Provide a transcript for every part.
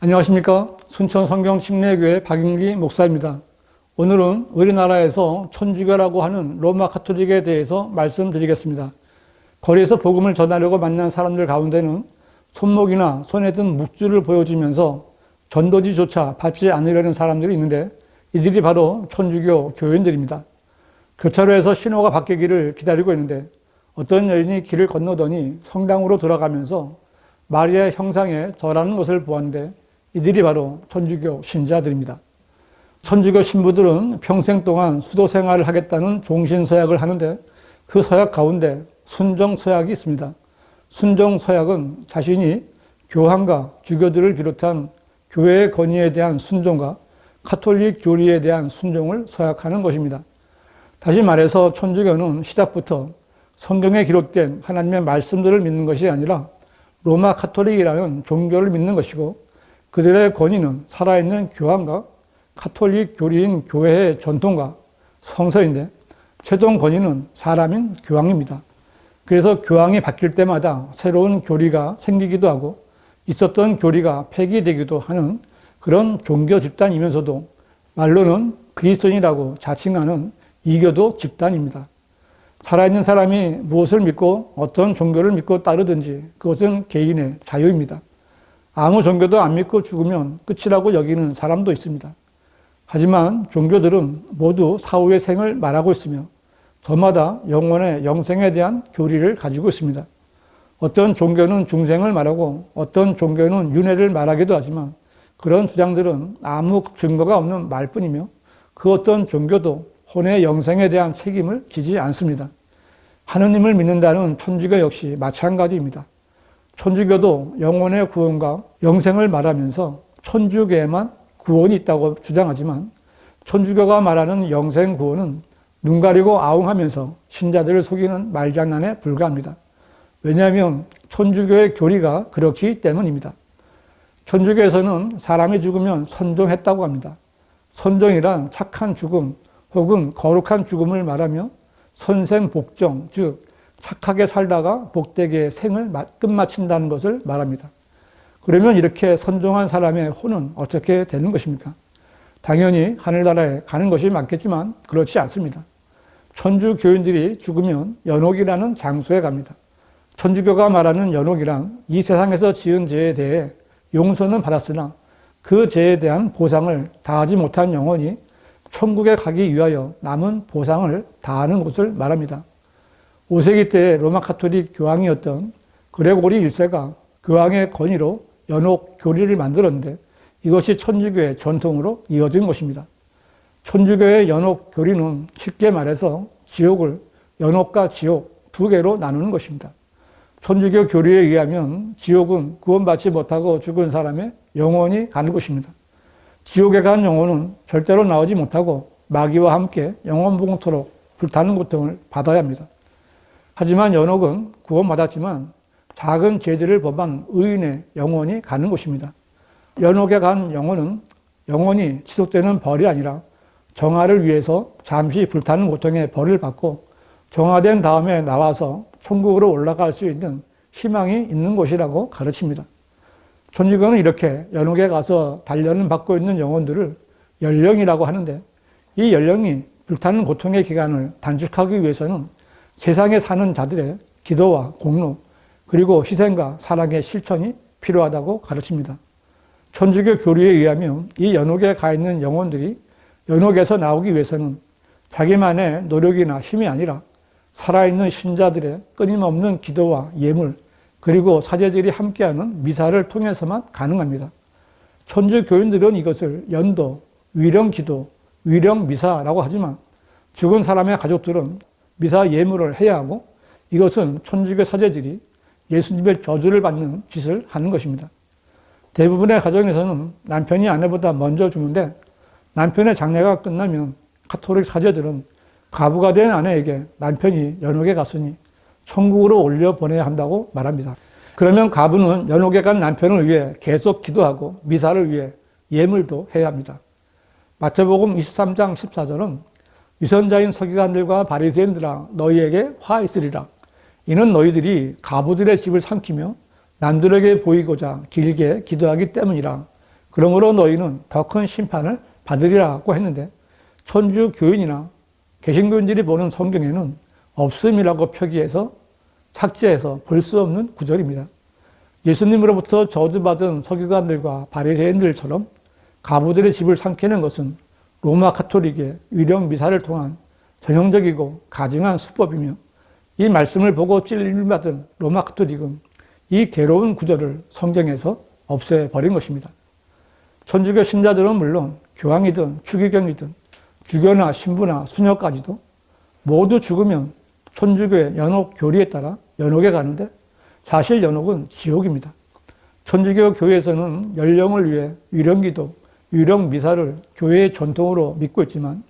안녕하십니까. 순천 성경침례교회 박윤기 목사입니다. 오늘은 우리나라에서 천주교라고 하는 로마 가톨릭에 대해서 말씀드리겠습니다. 거리에서 복음을 전하려고 만난 사람들 가운데는 손목이나 손에 든 묵주를 보여주면서 전도지조차 받지 않으려는 사람들이 있는데, 이들이 바로 천주교 교인들입니다. 교차로에서 신호가 바뀌기를 기다리고 있는데 어떤 여인이 길을 건너더니 성당으로 들어가면서 마리아의 형상에 절하는 것을 보았는데, 이들이 바로 천주교 신자들입니다. 천주교 신부들은 평생 동안 수도 생활을 하겠다는 종신서약을 하는데, 그 서약 가운데 순종서약이 있습니다. 순종서약은 자신이 교황과 주교들을 비롯한 교회의 권위에 대한 순종과 가톨릭 교리에 대한 순종을 서약하는 것입니다. 다시 말해서 천주교는 시작부터 성경에 기록된 하나님의 말씀들을 믿는 것이 아니라 로마 가톨릭이라는 종교를 믿는 것이고, 그들의 권위는 살아있는 교황과 가톨릭 교리인 교회의 전통과 성서인데, 최종 권위는 사람인 교황입니다. 그래서 교황이 바뀔 때마다 새로운 교리가 생기기도 하고 있었던 교리가 폐기되기도 하는 그런 종교 집단이면서도 말로는 그리스도인이라고 자칭하는 이교도 집단입니다. 살아있는 사람이 무엇을 믿고 어떤 종교를 믿고 따르든지 그것은 개인의 자유입니다. 아무 종교도 안 믿고 죽으면 끝이라고 여기는 사람도 있습니다. 하지만 종교들은 모두 사후의 생을 말하고 있으며 저마다 영혼의 영생에 대한 교리를 가지고 있습니다. 어떤 종교는 중생을 말하고 어떤 종교는 윤회를 말하기도 하지만, 그런 주장들은 아무 증거가 없는 말뿐이며 그 어떤 종교도 혼의 영생에 대한 책임을 지지 않습니다. 하느님을 믿는다는 천주교 역시 마찬가지입니다. 천주교도 영혼의 구원과 영생을 말하면서 천주교에만 구원이 있다고 주장하지만, 천주교가 말하는 영생 구원은 눈 가리고 아웅하면서 신자들을 속이는 말장난에 불과합니다. 왜냐하면 천주교의 교리가 그렇기 때문입니다. 천주교에서는 사람이 죽으면 선종했다고 합니다. 선종이란 착한 죽음 혹은 거룩한 죽음을 말하며 선생복종, 즉 착하게 살다가 복되게 생을 끝마친다는 것을 말합니다. 그러면 이렇게 선종한 사람의 혼은 어떻게 되는 것입니까? 당연히 하늘나라에 가는 것이 맞겠지만 그렇지 않습니다. 천주교인들이 죽으면 연옥이라는 장소에 갑니다. 천주교가 말하는 연옥이란 이 세상에서 지은 죄에 대해 용서는 받았으나 그 죄에 대한 보상을 다하지 못한 영혼이 천국에 가기 위하여 남은 보상을 다하는 것을 말합니다. 5세기 때 로마 가톨릭 교황이었던 그레고리 1세가 교황의 권위로 연옥 교리를 만들었는데, 이것이 천주교의 전통으로 이어진 것입니다. 천주교의 연옥 교리는 쉽게 말해서 지옥을 연옥과 지옥 두 개로 나누는 것입니다. 천주교 교리에 의하면 지옥은 구원받지 못하고 죽은 사람의 영혼이 가는 곳입니다. 지옥에 간 영혼은 절대로 나오지 못하고 마귀와 함께 영원봉토록 불타는 고통을 받아야 합니다. 하지만 연옥은 구원받았지만 작은 죄들을 범한 의인의 영혼이 가는 곳입니다. 연옥에 간 영혼은 영원히 지속되는 벌이 아니라 정화를 위해서 잠시 불타는 고통의 벌을 받고 정화된 다음에 나와서 천국으로 올라갈 수 있는 희망이 있는 곳이라고 가르칩니다. 천주교는 이렇게 연옥에 가서 단련을 받고 있는 영혼들을 연령이라고 하는데, 이 연령이 불타는 고통의 기간을 단축하기 위해서는 세상에 사는 자들의 기도와 공로, 그리고 희생과 사랑의 실천이 필요하다고 가르칩니다. 천주교 교리에 의하면 이 연옥에 가 있는 영혼들이 연옥에서 나오기 위해서는 자기만의 노력이나 힘이 아니라 살아있는 신자들의 끊임없는 기도와 예물, 그리고 사제들이 함께하는 미사를 통해서만 가능합니다. 천주교인들은 이것을 연도, 위령기도, 위령미사라고 하지만 죽은 사람의 가족들은 미사 예물을 해야 하고, 이것은 천주교 사제들이 예수님의 저주를 받는 짓을 하는 것입니다. 대부분의 가정에서는 남편이 아내보다 먼저 죽는데, 남편의 장례가 끝나면 가톨릭 사제들은 과부가 된 아내에게 남편이 연옥에 갔으니 천국으로 올려보내야 한다고 말합니다. 그러면 과부는 연옥에 간 남편을 위해 계속 기도하고 미사를 위해 예물도 해야 합니다. 마태복음 23장 14절은 위선자인 서기관들과 바리새인들아 너희에게 화 있으리라. 이는 너희들이 과부들의 집을 삼키며 남들에게 보이고자 길게 기도하기 때문이라. 그러므로 너희는 더 큰 심판을 받으리라고 했는데 천주교인이나 개신교인들이 보는 성경에는 없음이라고 표기해서 삭제해서 볼 수 없는 구절입니다. 예수님으로부터 저주받은 서기관들과 바리새인들처럼 가부들의 집을 삼키는 것은 로마 가톨릭의 위령 미사를 통한 전형적이고 가증한 수법이며 이 말씀을 보고 찔림받은 로마 가톨릭은 이 괴로운 구절을 성경에서 없애버린 것입니다. 천주교 신자들은 물론 교황이든 추기경이든 주교나 신부나 수녀까지도 모두 죽으면 천주교의 연옥 교리에 따라 연옥에 가는데 사실 연옥은 지옥입니다. 천주교 교회에서는 연령을 위해 위령기도, 위령미사를 교회의 전통으로 믿고 있지만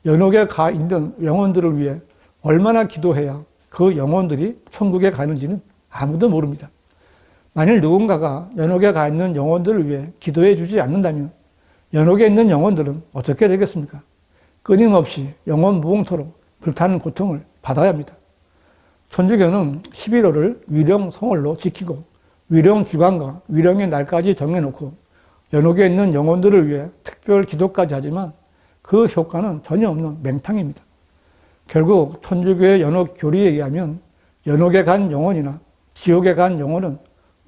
연옥에 가 있는 영혼들을 위해 얼마나 기도해야 그 영혼들이 천국에 가는지는 아무도 모릅니다. 만일 누군가가 연옥에 가 있는 영혼들을 위해 기도해 주지 않는다면 연옥에 있는 영혼들은 어떻게 되겠습니까? 끊임없이 영원 무궁토록 불타는 고통을 받아야 합니다. 천주교는 11월을 위령성월로 지키고 위령주간과 위령의 날까지 정해놓고 연옥에 있는 영혼들을 위해 특별 기도까지 하지만 그 효과는 전혀 없는 맹탕입니다. 결국 천주교의 연옥 교리에 의하면 연옥에 간 영혼이나 지옥에 간 영혼은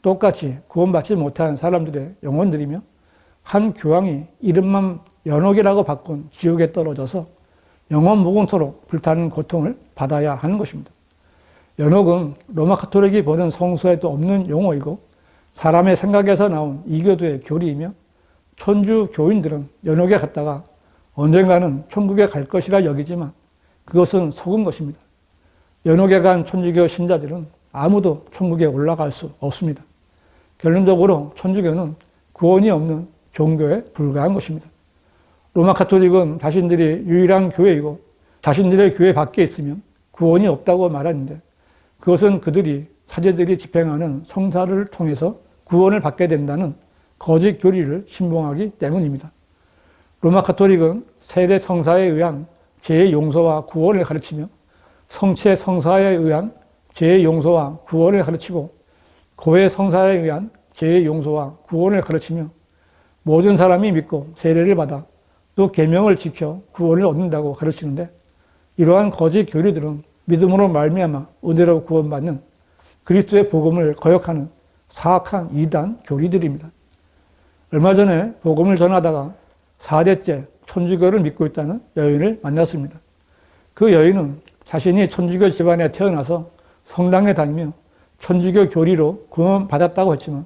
똑같이 구원받지 못한 사람들의 영혼들이며 한 교황이 이름만 연옥이라고 바꾼 지옥에 떨어져서 영원 무궁토록 불타는 고통을 받아야 하는 것입니다. 연옥은 로마 가톨릭이 보는 성서에도 없는 용어이고 사람의 생각에서 나온 이교도의 교리이며 천주 교인들은 연옥에 갔다가 언젠가는 천국에 갈 것이라 여기지만 그것은 속은 것입니다. 연옥에 간 천주교 신자들은 아무도 천국에 올라갈 수 없습니다. 결론적으로 천주교는 구원이 없는 종교에 불과한 것입니다. 로마 가톨릭은 자신들이 유일한 교회이고 자신들의 교회 밖에 있으면 구원이 없다고 말하는데 그것은 그들이 사제들이 집행하는 성사를 통해서 구원을 받게 된다는 거짓 교리를 신봉하기 때문입니다. 로마 가톨릭은 세례 성사에 의한 죄의 용서와 구원을 가르치며 성체 성사에 의한 죄의 용서와 구원을 가르치고 고해 성사에 의한 죄의 용서와 구원을 가르치며 모든 사람이 믿고 세례를 받아 또 계명을 지켜 구원을 얻는다고 가르치는데 이러한 거짓 교리들은 믿음으로 말미암아 은혜로 구원받는 그리스도의 복음을 거역하는 사악한 이단 교리들입니다. 얼마 전에 복음을 전하다가 4대째 천주교를 믿고 있다는 여인을 만났습니다. 그 여인은 자신이 천주교 집안에 태어나서 성당에 다니며 천주교 교리로 구원받았다고 했지만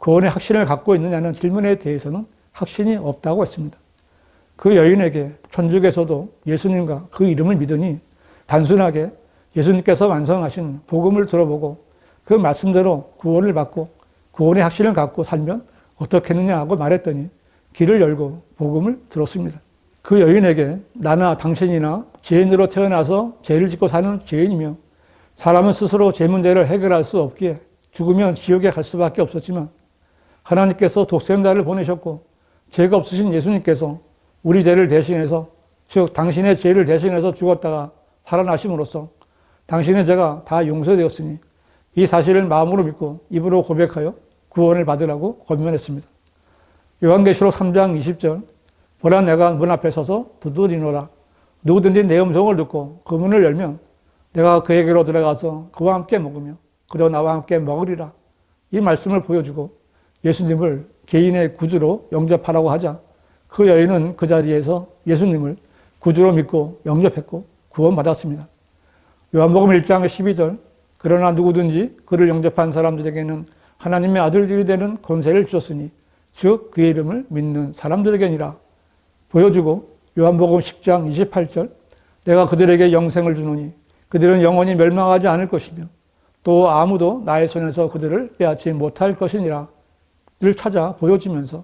구원의 확신을 갖고 있느냐는 질문에 대해서는 확신이 없다고 했습니다. 그 여인에게 천주교에서도 예수님과 그 이름을 믿으니 단순하게 예수님께서 완성하신 복음을 들어보고 그 말씀대로 구원을 받고 구원의 확신을 갖고 살면 어떻겠느냐 하고 말했더니 귀를 열고 복음을 들었습니다. 그 여인에게 나나 당신이나 죄인으로 태어나서 죄를 짓고 사는 죄인이며 사람은 스스로 죄 문제를 해결할 수 없기에 죽으면 지옥에 갈 수밖에 없었지만 하나님께서 독생자를 보내셨고 죄가 없으신 예수님께서 우리 죄를 대신해서 즉 당신의 죄를 대신해서 죽었다가 살아나심으로써 당신의 죄가 다 용서되었으니 이 사실을 마음으로 믿고 입으로 고백하여 구원을 받으라고 권면했습니다. 요한계시록 3장 20절 보라 내가 문 앞에 서서 두드리노라. 누구든지 내 음성을 듣고 그 문을 열면 내가 그에게로 들어가서 그와 함께 먹으며 그도 나와 함께 먹으리라. 이 말씀을 보여주고 예수님을 개인의 구주로 영접하라고 하자 그 여인은 그 자리에서 예수님을 구주로 믿고 영접했고 구원받았습니다. 요한복음 1장 12절 그러나 누구든지 그를 영접한 사람들에게는 하나님의 아들들이 되는 권세를 주셨으니 즉 그의 이름을 믿는 사람들에게니라 보여주고 요한복음 10장 28절 내가 그들에게 영생을 주노니 그들은 영원히 멸망하지 않을 것이며 또 아무도 나의 손에서 그들을 빼앗지 못할 것이니라 를 찾아 보여주면서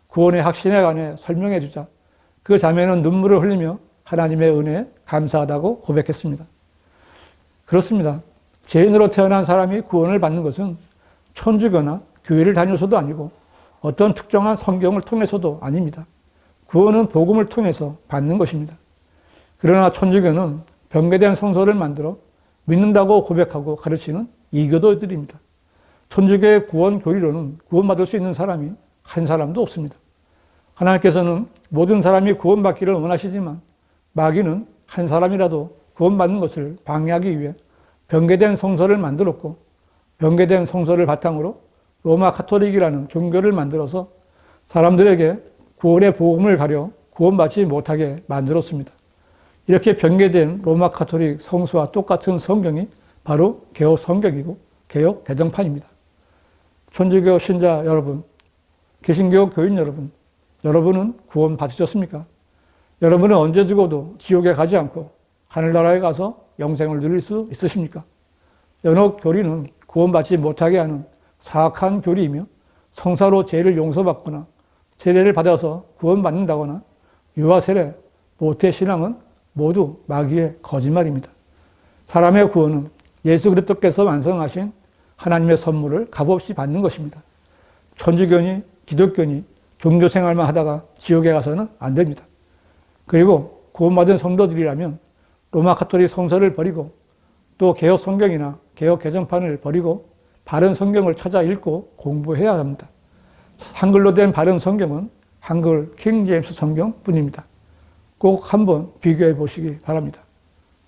구원의 확신에 관해 설명해 주자 그 자매는 눈물을 흘리며 하나님의 은혜에 감사하다고 고백했습니다. 그렇습니다. 죄인으로 태어난 사람이 구원을 받는 것은 천주교나 교회를 다녀서도 아니고 어떤 특정한 성경을 통해서도 아닙니다. 구원은 복음을 통해서 받는 것입니다. 그러나 천주교는 변개된 성서를 만들어 믿는다고 고백하고 가르치는 이교도들입니다. 천주교의 구원 교리로는 구원받을 수 있는 사람이 한 사람도 없습니다. 하나님께서는 모든 사람이 구원받기를 원하시지만 마귀는 한 사람이라도 구원받는 것을 방해하기 위해 변개된 성서를 만들었고, 변개된 성서를 바탕으로 로마 가톨릭이라는 종교를 만들어서 사람들에게 구원의 복음을 가려 구원받지 못하게 만들었습니다. 이렇게 변개된 로마 가톨릭 성서와 똑같은 성경이 바로 개혁 성경이고 개혁 개정판입니다. 천주교 신자 여러분, 개신교 교인 여러분, 여러분은 구원 받으셨습니까? 여러분은 언제 죽어도 지옥에 가지 않고 하늘나라에 가서 영생을 누릴 수 있으십니까? 연옥 교리는 구원받지 못하게 하는 사악한 교리이며 성사로 죄를 용서받거나 세례를 받아서 구원받는다거나 유아세례, 모태신앙은 모두 마귀의 거짓말입니다. 사람의 구원은 예수 그리스도께서 완성하신 하나님의 선물을 값없이 받는 것입니다. 천주교니 기독교니 종교생활만 하다가 지옥에 가서는 안 됩니다. 그리고 구원받은 성도들이라면 로마 가톨릭 성서를 버리고 또 개혁 성경이나 개혁 개정판을 버리고 바른 성경을 찾아 읽고 공부해야 합니다. 한글로 된 바른 성경은 한글 킹 제임스 성경뿐입니다. 꼭 한번 비교해 보시기 바랍니다.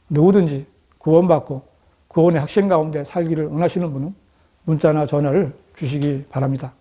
누구든지 구원받고 구원의 확신 가운데 살기를 원하시는 분은 문자나 전화를 주시기 바랍니다.